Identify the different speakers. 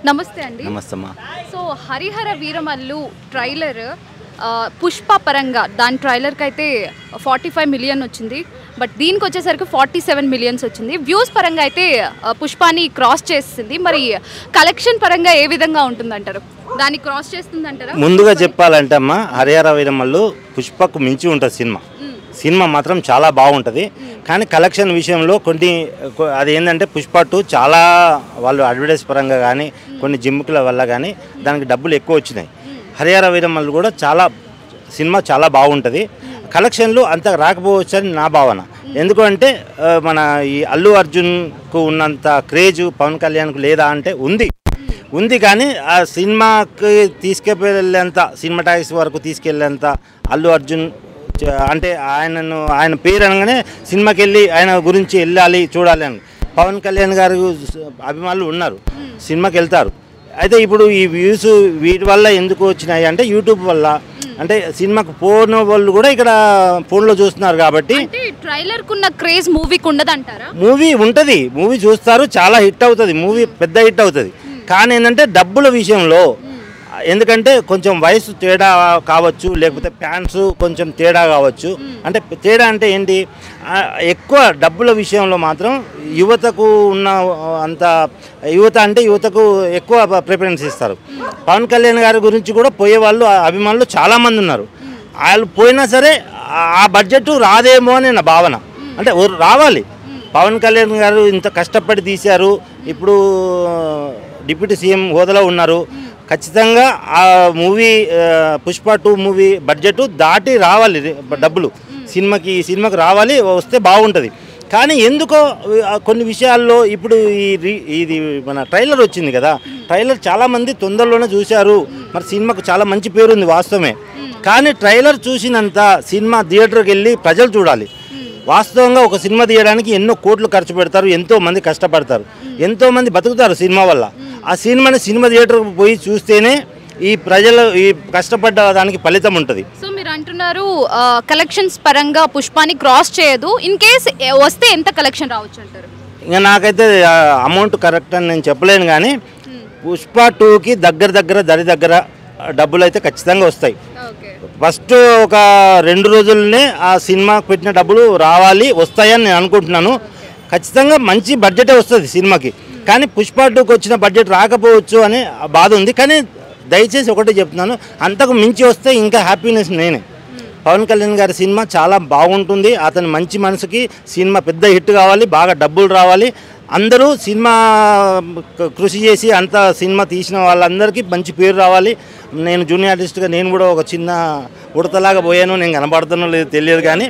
Speaker 1: నమస్తే అండి.
Speaker 2: నమస్తమ్మా.
Speaker 1: So Harihara Veeramallu trailer Pushpa పరంగా దాని ట్రైలర్కి అయితే 45 మిలియన్ వచ్చింది. బట్ దీనికి వచ్చేసరికి 47 మిలియన్స్ వచ్చింది. వ్యూస్ పరంగా అయితే పుష్పాని క్రాస్ చేస్తుంది. మరి కలెక్షన్ పరంగా ఏ విధంగా ఉంటుందంటారు? దాన్ని క్రాస్ చేస్తుందంటారా?
Speaker 2: ముందుగా చెప్పాలంటే అమ్మా, హరిహర వీరమల్లు పుష్పకు మించి ఉంటుంది సినిమా. సినిమా మాత్రం చాలా బాగుంటుంది. కానీ కలెక్షన్ విషయంలో అది ఏంటంటే పుష్ప 2 చాలా వాళ్ళు అడ్వర్టైజ్ పరంగా కానీ కొన్ని జిమ్ముల వల్ల కానీ దానికి డబ్బులు ఎక్కువ వచ్చినాయి. హరిహర వీరమల్లు కూడా సినిమా చాలా బాగుంటుంది. కలెక్షన్లు అంత రాకపోవచ్చు అని నా భావన. ఎందుకంటే మన ఈ అల్లు అర్జున్కు ఉన్నంత క్రేజు పవన్ కళ్యాణ్కు లేదా అంటే ఉంది కానీ ఆ సినిమాకి తీసుకెళ్ళేంత సినిమాటాక్స్ వరకు తీసుకెళ్ళేంత అల్లు అర్జున్ అంటే ఆయన పేరు అనగానే సినిమాకి వెళ్ళి ఆయన గురించి వెళ్ళాలి చూడాలి అని పవన్ కళ్యాణ్ గారు అభిమానులు ఉన్నారు, సినిమాకి వెళ్తారు. అయితే ఇప్పుడు ఈ వ్యూస్ వీటి వల్ల ఎందుకు వచ్చినాయి అంటే యూట్యూబ్ వల్ల. అంటే సినిమాకు పోయిన వాళ్ళు కూడా ఇక్కడ ఫోన్లో చూస్తున్నారు కాబట్టి
Speaker 1: ట్రైలర్ కున్న క్రేజ్ మూవీకి ఉండదంటారా?
Speaker 2: మూవీ ఉంటుంది, మూవీ చూస్తారు, చాలా హిట్ అవుతుంది, మూవీ పెద్ద హిట్ అవుతుంది. కానీ ఏంటంటే డబ్బుల విషయంలో ఎందుకంటే కొంచెం వయసు తేడా కావచ్చు, లేకపోతే ఫ్యాన్స్ కొంచెం తేడా కావచ్చు. అంటే తేడా అంటే ఏంటి, ఎక్కువ డబ్బుల విషయంలో మాత్రం యువతకు ఉన్న అంత యువతకు ఎక్కువ ప్రిఫరెన్స్ ఇస్తారు. పవన్ కళ్యాణ్ గారి గురించి కూడా పోయే వాళ్ళు అభిమానులు చాలామంది ఉన్నారు. వాళ్ళు పోయినా సరే ఆ బడ్జెట్ రాదేమో అని నా భావన. అంటే రావాలి, పవన్ కళ్యాణ్ గారు ఇంత కష్టపడి తీశారు, ఇప్పుడు డిప్యూటీ సీఎం హోదాలో ఉన్నారు. ఖచ్చితంగా ఆ మూవీ పుష్ప 2 మూవీ బడ్జెట్ దాటి రావాలి డబ్బులు, సినిమాకి రావాలి, వస్తే బాగుంటుంది. కానీ ఎందుకో కొన్ని విషయాల్లో ఇప్పుడు ఇది మన ట్రైలర్ వచ్చింది కదా, ట్రైలర్ చాలామంది తొందరలోనే చూశారు. మరి సినిమాకు చాలా మంచి పేరు ఉంది వాస్తవమే. కానీ ట్రైలర్ చూసినంత సినిమా థియేటర్కి వెళ్ళి ప్రజలు చూడాలి. వాస్తవంగా ఒక సినిమా తీయడానికి ఎన్నో కోట్లు ఖర్చు పెడతారు, ఎంతోమంది కష్టపడతారు, ఎంతోమంది బతుకుతారు సినిమా వల్ల. ఆ సినిమా థియేటర్కి పోయి చూస్తేనే ఈ ప్రజలు ఈ కష్టపడ్డ దానికి ఫలితం ఉంటుంది.
Speaker 1: సో మీరు అంటున్నారు కలెక్షన్స్ పరంగా పుష్పాని క్రాస్ చేయదు, ఇన్ కేస్ వస్తే ఎంత కలెక్షన్ రావచ్చు అంటారు?
Speaker 2: ఇంకా నాకైతే అమౌంట్ కరెక్ట్ అని నేను చెప్పలేను, కానీ పుష్ప 2కి దగ్గర డబ్బులు అయితే ఖచ్చితంగా వస్తాయి. ఫస్ట్ ఒక 2 రోజులనే ఆ సినిమాకి పెట్టిన డబ్బులు వస్తాయని నేను అనుకుంటున్నాను. ఖచ్చితంగా మంచి బడ్జెటే వస్తుంది సినిమాకి. కానీ పుష్ప 2కి వచ్చిన బడ్జెట్ రాకపోవచ్చు అనే బాధ ఉంది. కానీ దయచేసి ఒకటే చెప్తున్నాను, అంతకు మించి వస్తే ఇంకా హ్యాపీనెస్ నేనే. పవన్ కళ్యాణ్ గారి సినిమా చాలా బాగుంటుంది. అతని మంచి మనసుకి సినిమా పెద్ద హిట్ కావాలి, బాగా డబ్బులు రావాలి. అందరూ సినిమా కృషి చేసి అంత సినిమా తీసిన వాళ్ళందరికీ మంచి పేరు రావాలి. నేను జూనియర్ ఆర్టిస్ట్గా నేను కూడా ఒక చిన్న ఉడతలాగా పోయాను, నేను కనబడుతున్నా లేదు తెలియదు కానీ